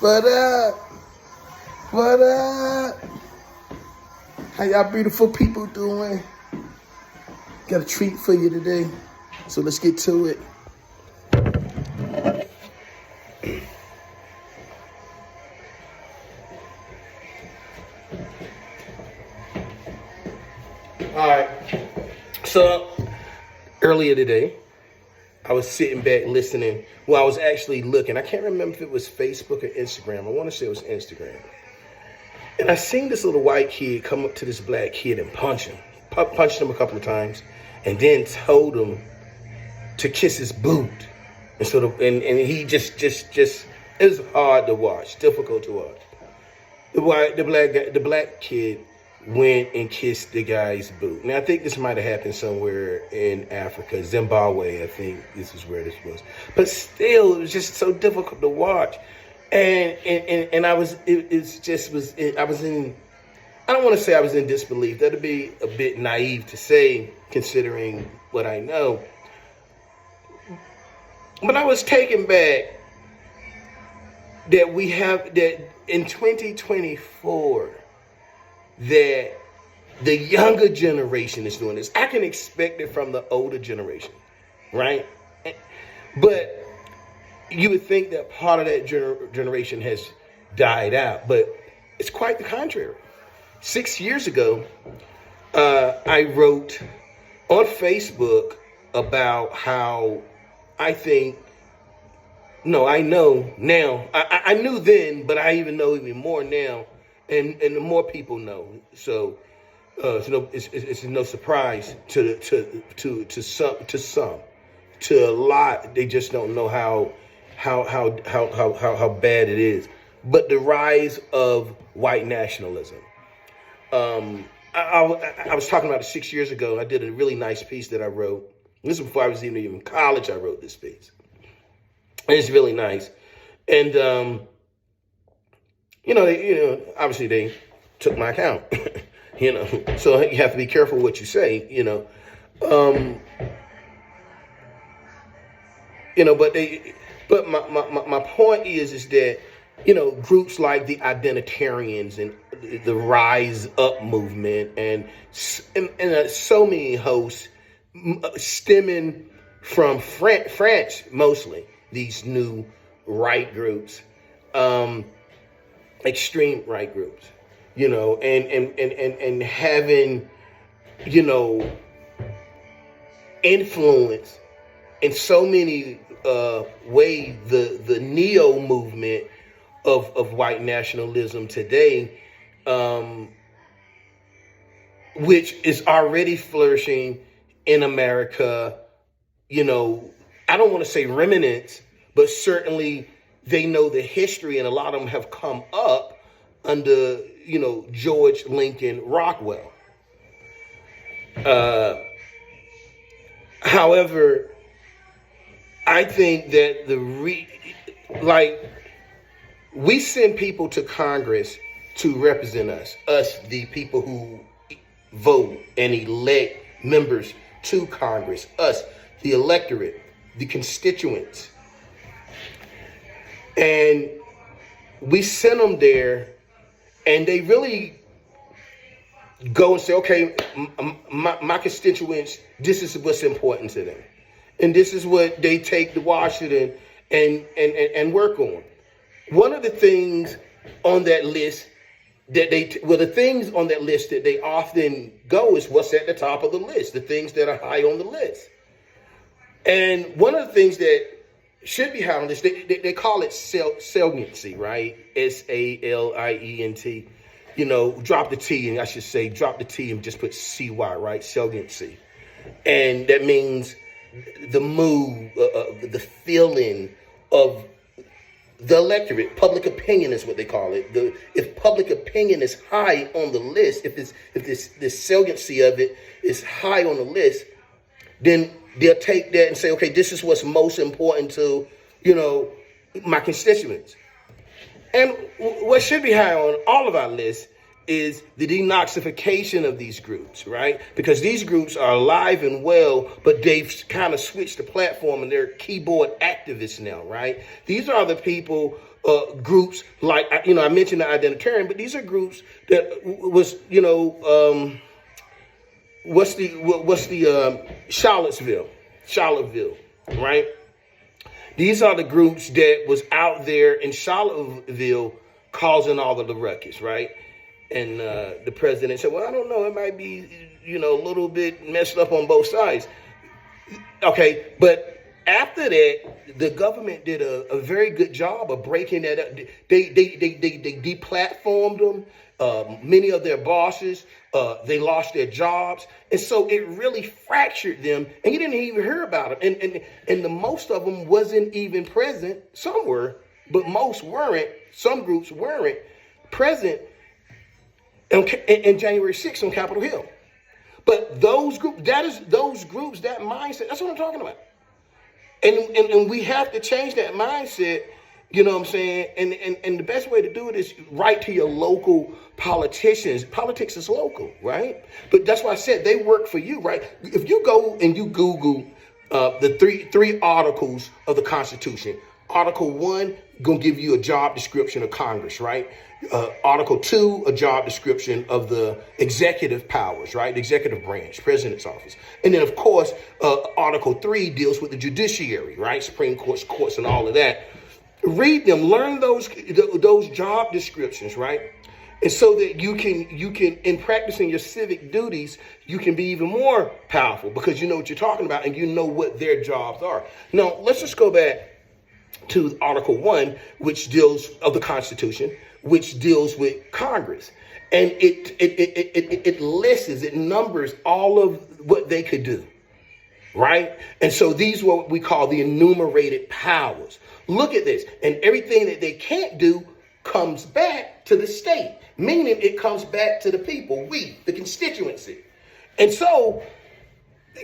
What up? What up? How y'all beautiful people doing? Got a treat for you today. So let's get to it. All right. So earlier today, I was sitting back listening. Well, I was actually looking. I can't remember if it was Facebook or Instagram. I want to say it was Instagram. And I seen this little white kid come up to this black kid and punch him. Punched him a couple of times. And then told him to kiss his boot. And so and he just it was hard to watch. Difficult to watch. The black kid went and kissed the guy's boot. Now, I think this might have happened somewhere in Africa, Zimbabwe, I think this is where this was. But still, it was just so difficult to watch. And I was, I was in, I don't want to say I was in disbelief. That'd be a bit naive to say, considering what I know. But I was taken back that we have, that in 2024, that the younger generation is doing this. I can expect it from the older generation, right? But you would think that part of that generation has died out, but it's quite the contrary. 6 years ago, I wrote on Facebook about how I know now. I knew then, but I even know even more now. And the more people know, so it's no surprise to some, to a lot. They just don't know how bad it is. But the rise of white nationalism. I was talking about it 6 years ago. I did a really nice piece that I wrote. This is before I was even in college. I wrote this piece. And it's really nice, and obviously they took my account, so you have to be careful what you say, but my point is that, groups like the identitarians and the Rise Up movement and so many hosts stemming from France, mostly these new right groups, extreme right groups, and having, influence in so many ways the neo movement of white nationalism today, which is already flourishing in America. I don't want to say remnants, but certainly they know the history, and a lot of them have come up under, George Lincoln Rockwell. However, I think that we send people to Congress to represent us, the people who vote and elect members to Congress, us, the electorate, the constituents. And we send them there, and they really go and say, okay, my constituents, this is what's important to them. And this is what they take to Washington and work on. One of the things on that list that the things on that list that they often go is what's at the top of the list, the things that are high on the list. And one of the things that should be high on this, they call it saliency, right? SALIENT. Drop the T, and I should say drop the T and just put CY, right? Saliency. And that means the mood, the feeling of the electorate. Public opinion is what they call it. If public opinion is high on the list, if this saliency of it is high on the list, then they'll take that and say, okay, this is what's most important to, my constituents. And what should be high on all of our lists is the denazification of these groups, right? Because these groups are alive and well, but they've kind of switched the platform and they're keyboard activists now, right? These are the people groups like, I mentioned the identitarian, but these are groups that was, Charlottesville, right? These are the groups that was out there in Charlottesville causing all of the ruckus, right? And the president said, well, I don't know, it might be, a little bit messed up on both sides. Okay, but after that, the government did a very good job of breaking that up. They deplatformed them. Many of their bosses, they lost their jobs. And so it really fractured them, and you didn't even hear about them. And the most of them wasn't even present. Some were, but most weren't. Some groups weren't present in January 6th on Capitol Hill. But those groups, that mindset, that's what I'm talking about. And we have to change that mindset, you know what I'm saying? And the best way to do it is write to your local politicians. Politics is local, right? But that's why I said they work for you, right? If you go and you Google the three articles of the Constitution, Article 1 gonna give you a job description of Congress, right? Article 2, a job description of the executive powers, right? The executive branch, president's office. And then, of course, Article 3 deals with the judiciary, right? Supreme Courts, courts, and all of that. Read them, learn those job descriptions, right? And so that you can, in practicing your civic duties, you can be even more powerful because you know what you're talking about and you know what their jobs are. Now, let's just go back to Article 1, which deals of the Constitution, which deals with Congress. And it lists, it numbers all of what they could do, right? And so these are what we call the enumerated powers. Look at this. And everything that they can't do comes back to the state, meaning it comes back to the people, we, the constituency. And so,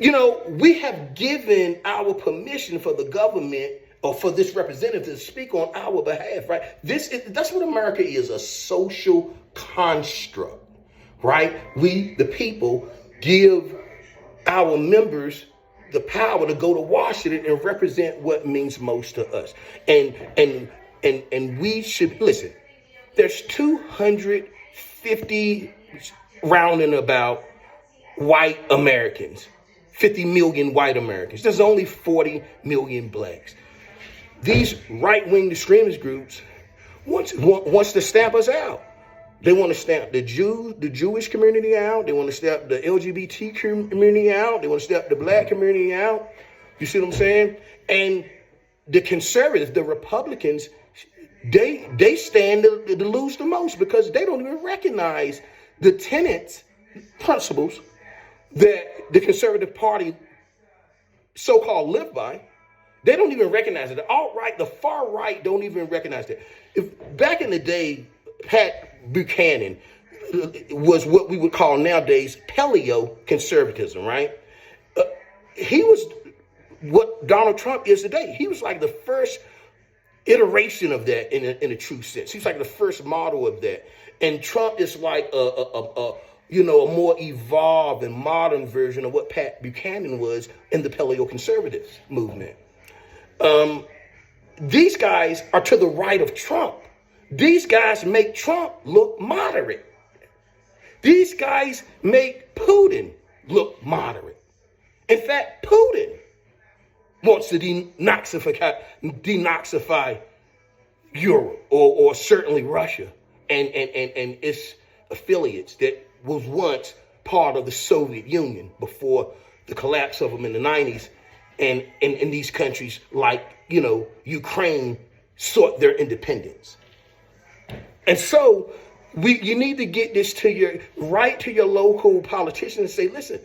we have given our permission for the government or for this representative to speak on our behalf, right? That's what America is, a social construct, right? We, the people, give our members the power to go to Washington and represent what means most to us. And we should, listen, there's 250 rounding about white Americans, 50 million white Americans. There's only 40 million blacks. These right-wing extremist groups wants to stamp us out. They want to stamp the Jewish community out. They want to stamp the LGBT community out. They want to stamp the black community out. You see what I'm saying? And the conservatives, the Republicans, they stand to lose the most because they don't even recognize the tenets, principles that the conservative party so-called live by. They don't even recognize it. The alt-right, the far right don't even recognize that. If back in the day, Pat Buchanan was what we would call nowadays paleo-conservatism, right? He was what Donald Trump is today. He was like the first iteration of that in a true sense. He's like the first model of that. And Trump is like a more evolved and modern version of what Pat Buchanan was in the paleo-conservative movement. These guys are to the right of Trump. These guys make Trump look moderate. These guys make Putin look moderate. In fact, Putin wants to denazify Europe or certainly Russia and its affiliates that was once part of the Soviet Union before the collapse of them in the 90s. And in these countries like, Ukraine sought their independence. And so you need to get this to your local politician and say, listen,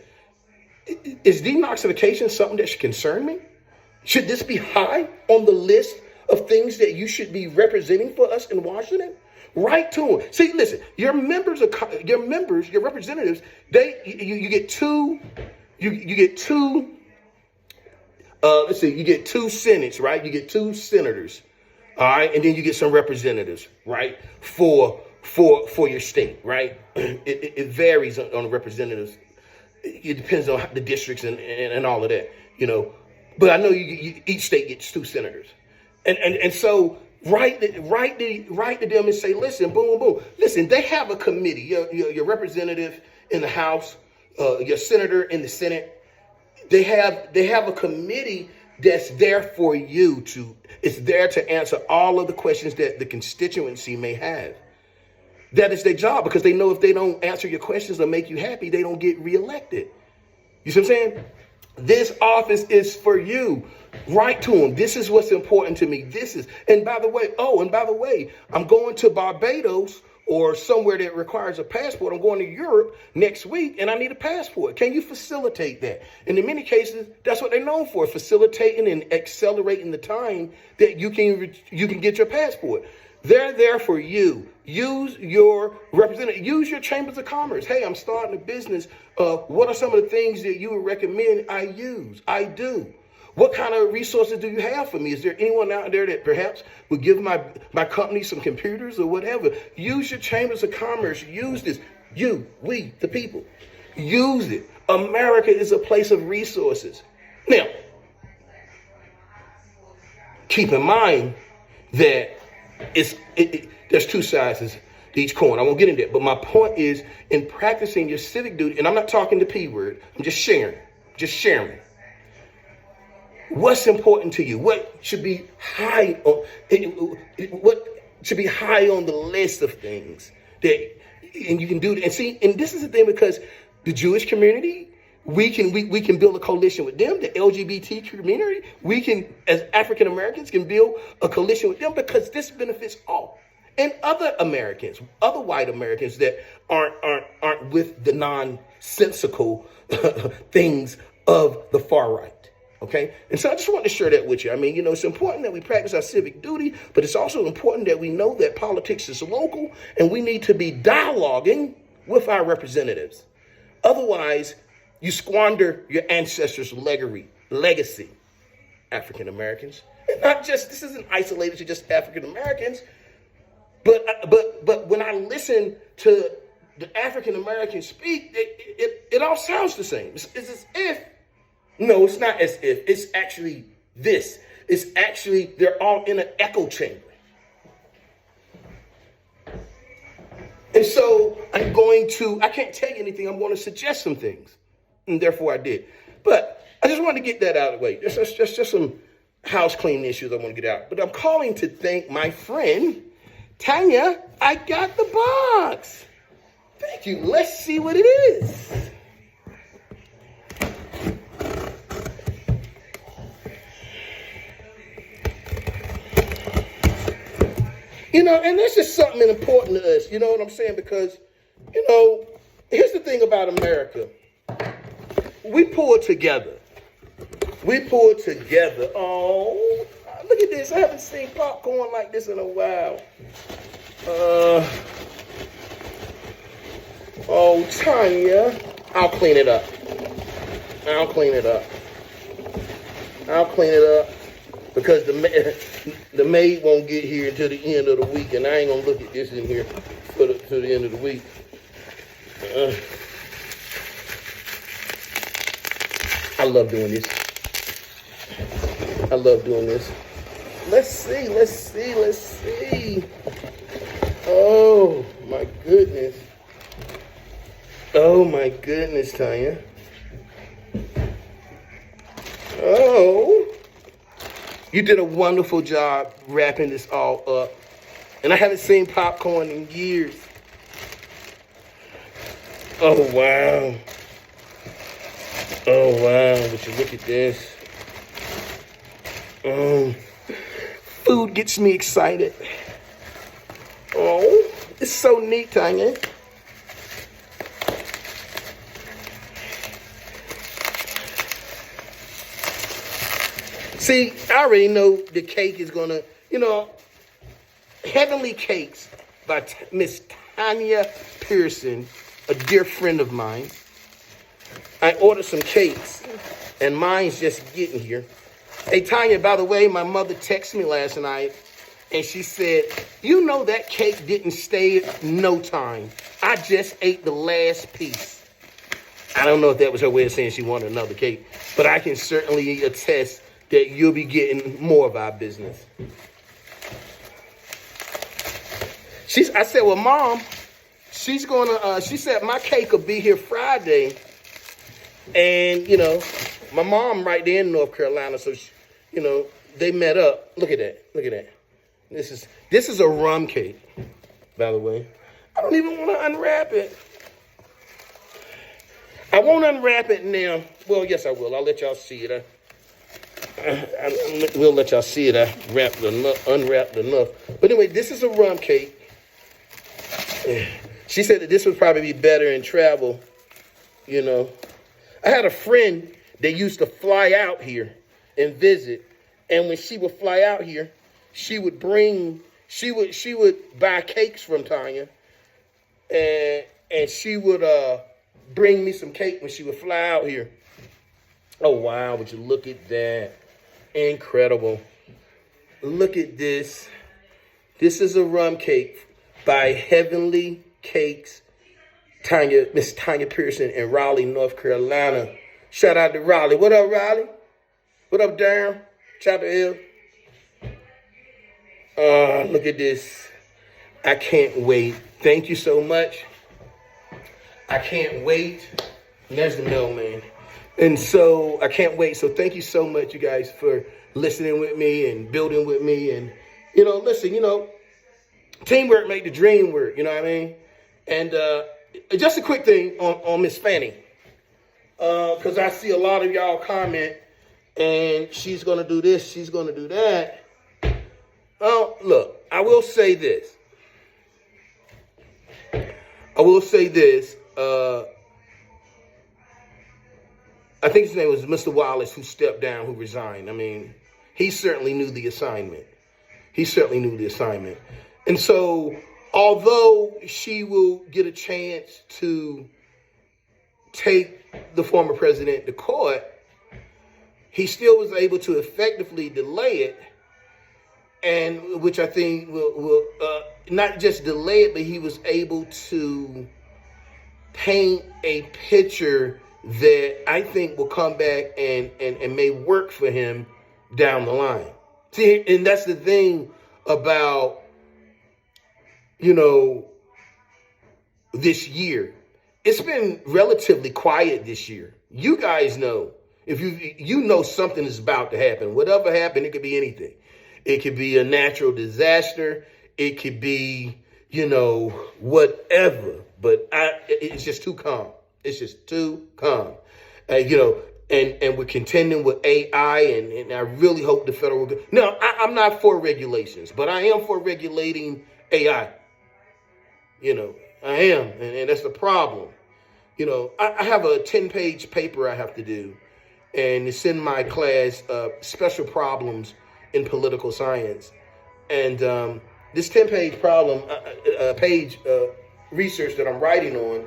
is denazification something that should concern me? Should this be high on the list of things that you should be representing for us in Washington? Write to them. See, listen, your representatives, you get two senates, right? You get two senators, all right? And then you get some representatives, right? For your state, right? It varies on the representatives. It depends on the districts and all of that, But I know each state gets two senators. And so Write to them and say, listen, boom, boom. Listen, they have a committee. Your representative in the House, your senator in the Senate. They have a committee that's there for you to. It's there to answer all of the questions that the constituency may have. That is their job, because they know if they don't answer your questions or make you happy, they don't get reelected. You see what I'm saying? This office is for you. Write to them. This is what's important to me. And by the way, I'm going to Barbados or somewhere that requires a passport. I'm going to Europe next week and I need a passport. Can you facilitate that? And in many cases, that's what they're known for, facilitating and accelerating the time that you can get your passport. They're there for you. Use your representative. Use your chambers of commerce. Hey, I'm starting a business. What are some of the things that you would recommend I use? I do. What kind of resources do you have for me? Is there anyone out there that perhaps would give my company some computers or whatever? Use your chambers of commerce. Use this. We, the people. Use it. America is a place of resources. Now, keep in mind that there's two sides to each coin. I won't get into that. But my point is, in practicing your civic duty, and I'm not talking the P word, I'm just sharing. What's important to you? What should be high on the list of things that, and you can do that. And see, and this is the thing, because the Jewish community, we can build a coalition with them. The LGBT community, we can, as African Americans, can build a coalition with them, because this benefits all. And other Americans, other white Americans that aren't with the nonsensical things of the far right. Okay. And so I just want to share that with you. I mean, it's important that we practice our civic duty, but it's also important that we know that politics is local and we need to be dialoguing with our representatives. Otherwise, you squander your ancestors' legacy, African Americans. And not just, this isn't isolated to just African Americans, but when I listen to the African Americans speak, it all sounds the same. It's as if, no, it's not as if, it's actually this. It's actually, they're all in an echo chamber. And so I can't tell you anything. I'm going to suggest some things. And therefore I did. But I just wanted to get that out of the way. There's just some house cleaning issues I want to get out. But I'm calling to thank my friend, Tanya. I got the box. Thank you. Let's see what it is. And that's just something important to us. You know what I'm saying? Because, here's the thing about America. We pull together. Oh, look at this. I haven't seen popcorn like this in a while. Tanya. I'll clean it up. Because the maid won't get here until the end of the week, and I ain't gonna look at this in here to the end of the week. I love doing this. Let's see. Oh my goodness, Tanya. Oh. You did a wonderful job wrapping this all up. And I haven't seen popcorn in years. Oh, wow. Would you look at this? Food gets me excited. Oh, it's so neat, Tanya. See, I already know the cake is going to, Heavenly Cakes by Miss Tanya Pearson, a dear friend of mine. I ordered some cakes, and mine's just getting here. Hey, Tanya, by the way, my mother texted me last night, and she said, that cake didn't stay no time. I just ate the last piece. I don't know if that was her way of saying she wanted another cake, but I can certainly attest that you'll be getting more of our business. I said, well, Mom, she's gonna. She said my cake will be here Friday, and my mom right there in North Carolina, so they met up. Look at that. Look at that. This is a rum cake, by the way. I don't even want to unwrap it. I won't unwrap it now. Well, yes, I will. I'll let y'all see it. We'll let y'all see it. I unwrapped enough. But anyway, this is a rum cake. She said that this would probably be better in travel. I had a friend that used to fly out here and visit. And when she would fly out here, she would buy cakes from Tanya. And she would bring me some cake when she would fly out here. Oh, wow. Would you look at that? Incredible. Look at this. This is a rum cake by Heavenly Cakes, Miss Tanya Pearson in Raleigh, North Carolina. Shout out to Raleigh. What up, Raleigh? What up, Darren? Chapel Hill. Look at this. I can't wait. Thank you so much. I can't wait. And there's the mailman. And so I can't wait. So thank you so much, you guys, for listening with me and building with me. And, listen, teamwork make the dream work. You know what I mean? And just a quick thing on Miss Fanny. Because I see a lot of y'all comment, and she's going to do this, she's going to do that. Oh, look, I will say this. I think his name was Mr. Wallace, who stepped down, who resigned. I mean, he certainly knew the assignment. And so, although she will get a chance to take the former president to court, he still was able to effectively delay it, and which I think will not just delay it, but he was able to paint a picture that I think will come back and may work for him down the line. See, and that's the thing about, this year. It's been relatively quiet this year. You guys know, if you know something is about to happen. Whatever happened, it could be anything. It could be a natural disaster. It could be, whatever. But it's just too calm. It's just too calm. And we're contending with AI, and I really hope the federal... Now, I'm not for regulations, but I am for regulating AI. I am, and that's the problem. I have a 10-page paper I have to do, and it's in my class, Special Problems in Political Science. And this 10-page page research that I'm writing on,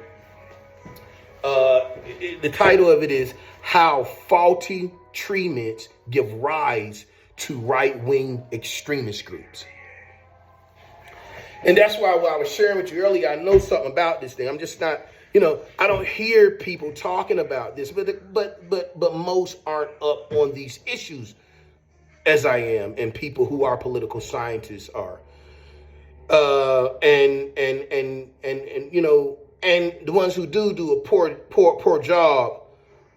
the title of it is How Faulty Treatments Give Rise to Right-Wing Extremist Groups. And that's why when I was sharing with you earlier, I know something about this thing. I'm just not, I don't hear people talking about this, but most aren't up on these issues as I am, and people who are political scientists are. And the ones who do a poor job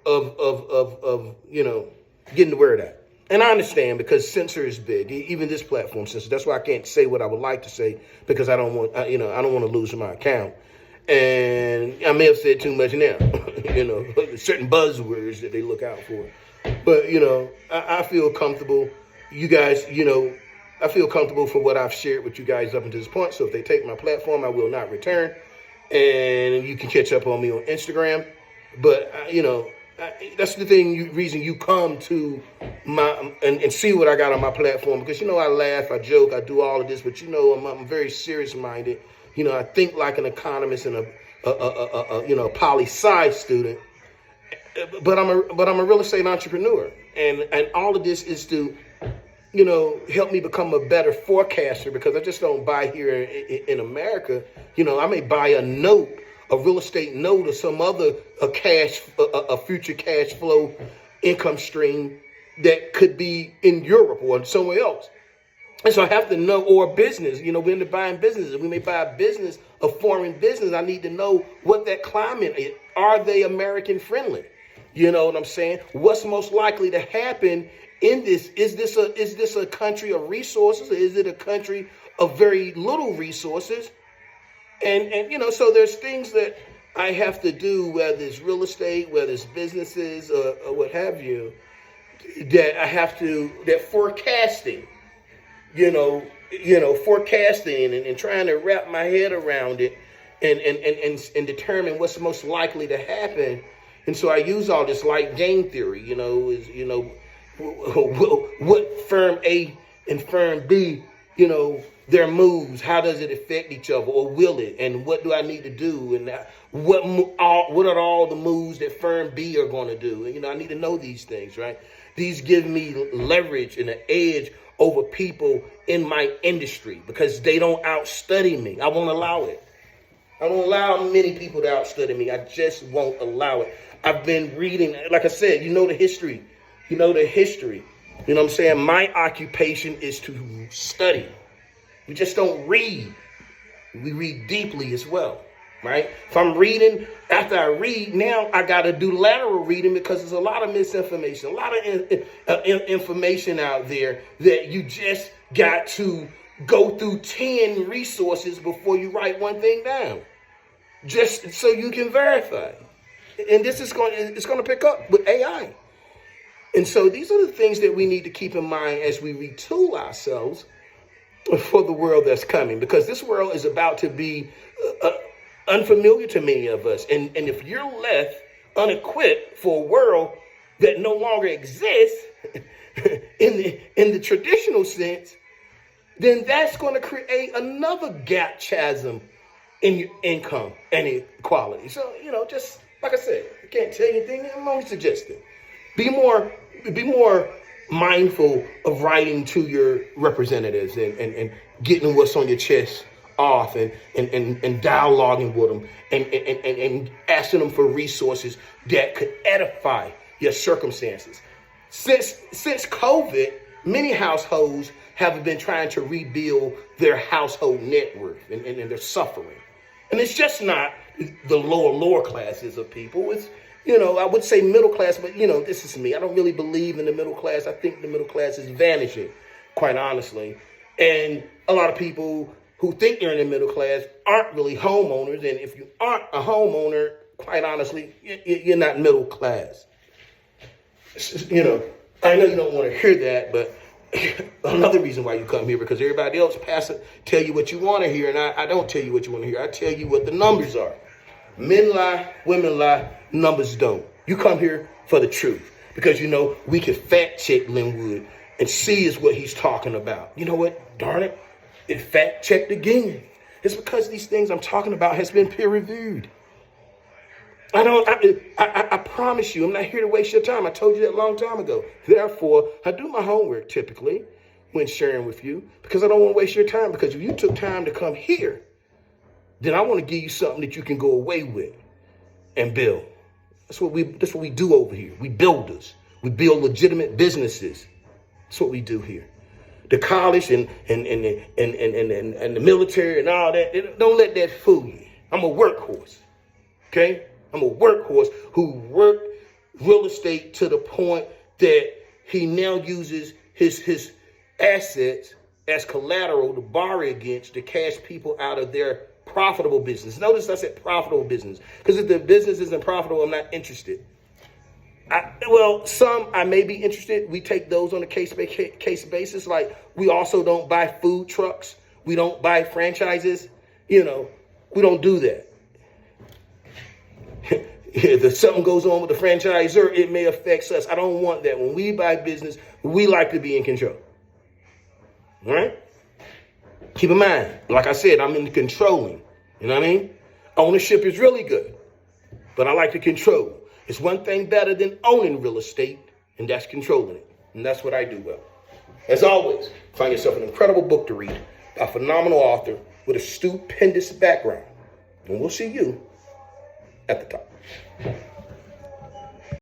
of getting the word out. And I understand, because censor is big. Even this platform censor. That's why I can't say what I would like to say, because I don't want to lose my account. And I may have said too much now, certain buzzwords that they look out for. But, I feel comfortable. You guys, I feel comfortable for what I've shared with you guys up until this point. So if they take my platform, I will not return. And you can catch up on me on Instagram. But, that's the reason you come to my and see what I got on my platform, because I laugh, I joke, I do all of this, but I'm very serious minded. I think like an economist and a poli-sci student, but I'm a real estate entrepreneur, and all of this is to help me become a better forecaster, because I just don't buy here in America. I may buy a real estate note, or some other a future cash flow income stream that could be in Europe or somewhere else. And so I have to know, or business, we're into buying businesses. We may buy a business, a foreign business. I need to know what that climate is. Are they American friendly? You know what I'm saying? What's most likely to happen in this? Is this a country of resources? Or is it a country of very little resources? And so there's things that I have to do, whether it's real estate, whether it's businesses or what have you, that I have to, that forecasting, forecasting and trying to wrap my head around it and determine what's most likely to happen. And so I use all this like game theory, what firm A and firm B, their moves, how does it affect each other, or will it? And what do I need to do? And what are all the moves that firm B are going to do? And, I need to know these things, right? These give me leverage and an edge over people in my industry because they don't outstudy me. I won't allow it. I don't allow many people to outstudy me. I just won't allow it. I've been reading, like I said, the history. You know what I'm saying? My occupation is to study. We just don't read. We read deeply as well, right? If I'm reading, after I read, now I got to do lateral reading because there's a lot of misinformation, a lot of information out there that you just got to go through 10 resources before you write one thing down, just so you can verify. And this is going to pick up with AI. And so these are the things that we need to keep in mind as we retool ourselves for the world that's coming, because this world is about to be unfamiliar to many of us. And if you're left unequipped for a world that no longer exists in the traditional sense, then that's going to create another gap chasm in your income and equality. So, just like I said, I can't tell you anything. I'm only suggesting. Be more mindful of writing to your representatives and getting what's on your chest off and dialoguing with them and asking them for resources that could edify your circumstances. Since COVID, many households have been trying to rebuild their household net worth and they're suffering. And it's just not the lower classes of people. It's I would say middle class, but this is me. I don't really believe in the middle class. I think the middle class is vanishing, quite honestly. And a lot of people who think they're in the middle class aren't really homeowners. And if you aren't a homeowner, quite honestly, you're not middle class. I know you don't want to hear that, but another reason why you come here, because everybody else tell you what you want to hear, and I don't tell you what you want to hear. I tell you what the numbers are. Men lie, women lie, numbers don't. You come here for the truth because, we can fact check Linwood and see is what he's talking about. You know what? Darn it. It fact checked again. It's because these things I'm talking about has been peer reviewed. I promise you, I'm not here to waste your time. I told you that a long time ago. Therefore, I do my homework typically when sharing with you because I don't want to waste your time, because if you took time to come here, then I want to give you something that you can go away with and build. That's what we do over here. We builders. We build legitimate businesses. That's what we do here. The college and the military and all that, don't let that fool you. I'm a workhorse. Okay? I'm a workhorse who worked real estate to the point that he now uses his assets as collateral to borrow against to cash people out of their profitable business. Notice I said profitable business, because if the business isn't profitable, I'm not interested. Some I may be interested. We take those on a case basis. Like, we also don't buy food trucks. We don't buy franchises. We don't do that. If something goes on with the franchisor, it may affect us. I don't want that. When we buy business, we like to be in control. All right? Keep in mind, like I said, I'm into controlling. You know what I mean? Ownership is really good, but I like to control. It's one thing better than owning real estate, and that's controlling it. And that's what I do well. As always, find yourself an incredible book to read by a phenomenal author with a stupendous background. And we'll see you at the top.